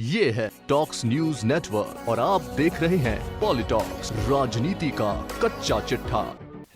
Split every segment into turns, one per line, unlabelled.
ये है talks news network और आप देख रहे हैं पॉलिटॉक्स, राजनीति का कच्चा चिट्ठा।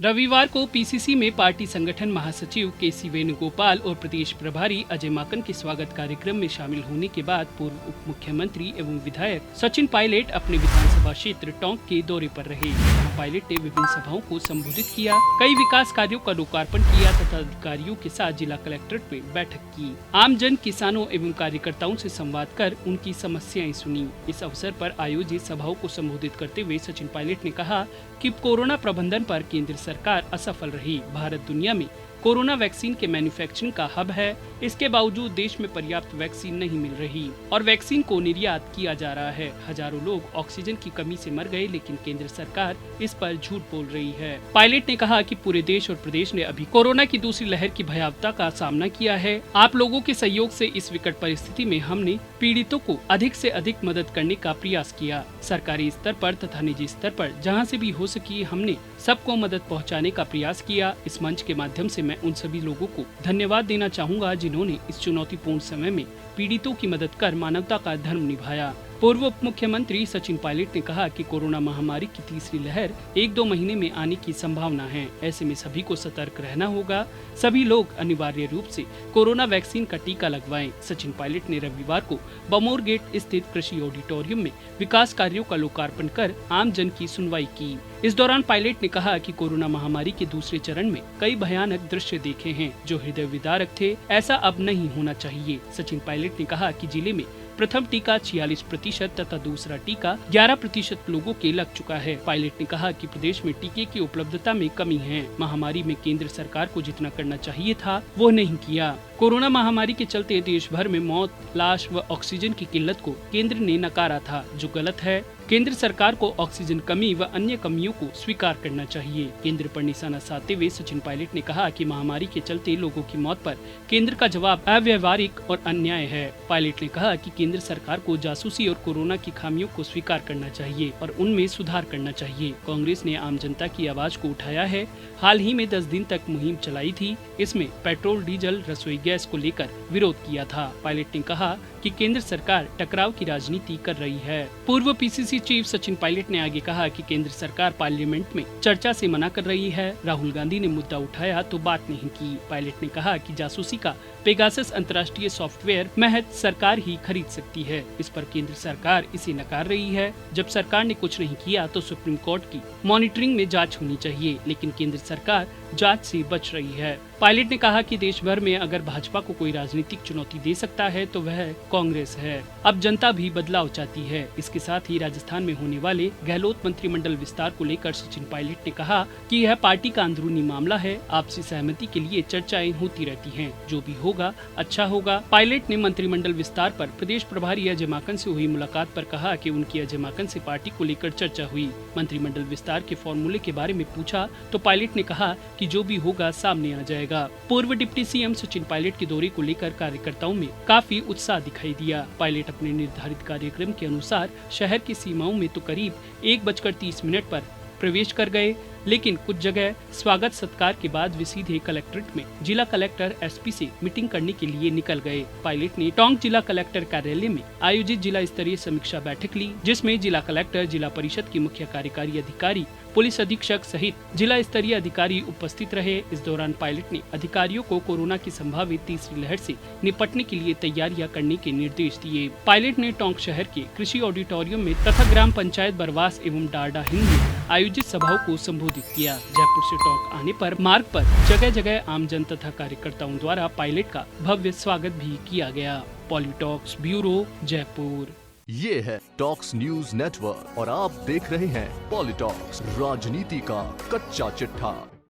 रविवार को पीसीसी में पार्टी संगठन महासचिव केसी वेणुगोपाल और प्रदेश प्रभारी अजय माकन के स्वागत कार्यक्रम में शामिल होने के बाद पूर्व उप मुख्यमंत्री एवं विधायक सचिन पायलट अपने विधानसभा क्षेत्र टोंक के दौरे पर रहे। पायलट ने विभिन्न सभाओं को संबोधित किया, कई विकास कार्यों का लोकार्पण किया तथा अधिकारियों के साथ जिला कलेक्ट्रेट में बैठक की। आम जन, किसानों एवं कार्यकर्ताओं से संवाद कर उनकी समस्याएं सुनी। इस अवसर पर आयोजित सभाओं को संबोधित करते हुए सचिन पायलट ने कहा कि कोरोना प्रबंधन पर केंद्र सरकार असफल रही। भारत दुनिया में कोरोना वैक्सीन के मैन्युफैक्चरिंग का हब है, इसके बावजूद देश में पर्याप्त वैक्सीन नहीं मिल रही और वैक्सीन को निर्यात किया जा रहा है। हजारों लोग ऑक्सीजन की कमी से मर गए, लेकिन केंद्र सरकार इस पर झूठ बोल रही है। पायलट ने कहा कि पूरे देश और प्रदेश ने अभी कोरोना की दूसरी लहर की भयावहता का सामना किया है। आप लोगों के सहयोग से इस विकट परिस्थिति में हमने पीड़ितों को अधिक से अधिक मदद करने का प्रयास किया। सरकारी स्तर पर तथा निजी स्तर पर जहाँ से भी हो सकी हमने सबको मदद पहुँचाने का प्रयास किया। इस मंच के माध्यम से मैं उन सभी लोगों को धन्यवाद देना चाहूँगा जिन्होंने इस चुनौतीपूर्ण समय में पीड़ितों की मदद कर मानवता का धर्म निभाया। पूर्व उप मुख्यमंत्री सचिन पायलट ने कहा कि कोरोना महामारी की तीसरी लहर 1-2 महीने में आने की संभावना है। ऐसे में सभी को सतर्क रहना होगा। सभी लोग अनिवार्य रूप से कोरोना वैक्सीन का टीका लगवाएं। सचिन पायलट ने रविवार को बमोर गेट स्थित कृषि ऑडिटोरियम में विकास कार्यों का लोकार्पण कर आम जन की सुनवाई की। इस दौरान पायलट ने कहा कि कोरोना महामारी के दूसरे चरण में कई भयानक दृश्य देखे हैं जो हृदय विदारक थे। ऐसा अब नहीं होना चाहिए। सचिन पायलट ने कहा कि जिले में प्रथम टीका 46% तथा दूसरा टीका 11% लोगों के लग चुका है। पायलट ने कहा कि प्रदेश में टीके की उपलब्धता में कमी है। महामारी में केंद्र सरकार को जितना करना चाहिए था वो नहीं किया। कोरोना महामारी के चलते देश भर में मौत, लाश व ऑक्सीजन की किल्लत को केंद्र ने नकारा था, जो गलत है। केंद्र सरकार को ऑक्सीजन कमी व अन्य कमियों को स्वीकार करना चाहिए। केंद्र पर निशाना साधते हुए सचिन पायलट ने कहा कि महामारी के चलते लोगों की मौत पर केंद्र का जवाब अव्यवहारिक और अन्याय है। पायलट ने कहा कि केंद्र सरकार को जासूसी और कोरोना की खामियों को स्वीकार करना चाहिए और उनमें सुधार करना चाहिए। कांग्रेस ने आम जनता की आवाज को उठाया है। हाल ही में 10 दिन तक मुहिम चलाई थी। इसमें पेट्रोल, डीजल, रसोई गैस को लेकर विरोध किया था। पायलट ने कहा कि केंद्र सरकार टकराव की राजनीति कर रही है। पूर्व पीसीसी चीफ सचिन पायलट ने आगे कहा कि केंद्र सरकार पार्लियामेंट में चर्चा से मना कर रही है। राहुल गांधी ने मुद्दा उठाया तो बात नहीं की। पायलट ने कहा कि जासूसी का पेगासस अंतर्राष्ट्रीय सॉफ्टवेयर महज सरकार ही खरीद सकती है। इस पर केंद्र सरकार इसे नकार रही है। जब सरकार ने कुछ नहीं किया तो सुप्रीम कोर्ट की मॉनिटरिंग में जांच होनी चाहिए, लेकिन केंद्र सरकार जांच से बच रही है। पायलट ने कहा कि देश भर में अगर भाजपा को कोई राजनीतिक चुनौती दे सकता है तो वह कांग्रेस है। अब जनता भी बदलाव चाहती है। इसके साथ ही राजस्थान में होने वाले गहलोत मंत्रिमंडल विस्तार को लेकर सचिन पायलट ने कहा कि यह पार्टी का अंदरूनी मामला है। आपसी सहमति के लिए चर्चाएं होती रहती हैं। जो भी होगा अच्छा होगा। पायलट ने मंत्रिमंडल विस्तार पर प्रदेश प्रभारी अजय माकन से हुई मुलाकात पर कहा कि उनकी अजय माकन से पार्टी को लेकर चर्चा हुई। मंत्रिमंडल विस्तार के फॉर्मूले के बारे में पूछा तो पायलट ने कहा कि जो भी होगा सामने आ जाएगा। पूर्व डिप्टी सीएम सचिन पायलट के दौरे को लेकर कार्यकर्ताओं में काफी उत्साह दिखाई दिया। पायलट अपने निर्धारित कार्यक्रम के अनुसार शहर की सीमाओं में तो करीब 1:30 पर प्रवेश कर गए, लेकिन कुछ जगह स्वागत सत्कार के बाद वे सीधे कलेक्ट्रेट में जिला कलेक्टर एसपी से मीटिंग करने के लिए निकल गए। पायलट ने टोंक जिला कलेक्टर कार्यालय में आयोजित जिला स्तरीय समीक्षा बैठक ली, जिसमें जिला कलेक्टर, जिला परिषद की मुख्य कार्यकारी अधिकारी, पुलिस अधीक्षक सहित जिला स्तरीय अधिकारी उपस्थित रहे। इस दौरान पायलट ने अधिकारियों को कोरोना की संभावित तीसरी लहर से निपटने के लिए तैयारियां करने के निर्देश दिए। पायलट ने टोंक शहर के कृषि ऑडिटोरियम में तथा ग्राम पंचायत बरवास एवं डारडा हिंद में आयोजित सभाओं को संबोधित किया। जयपुर से टोंक आने पर मार्ग पर जगह जगह आमजन तथा कार्यकर्ताओं द्वारा पायलट का भव्य स्वागत भी किया गया। पॉलिटॉक्स ब्यूरो, जयपुर।
ये है टॉक्स न्यूज नेटवर्क और आप देख रहे हैं पॉलिटॉक्स, राजनीति का कच्चा चिट्ठा।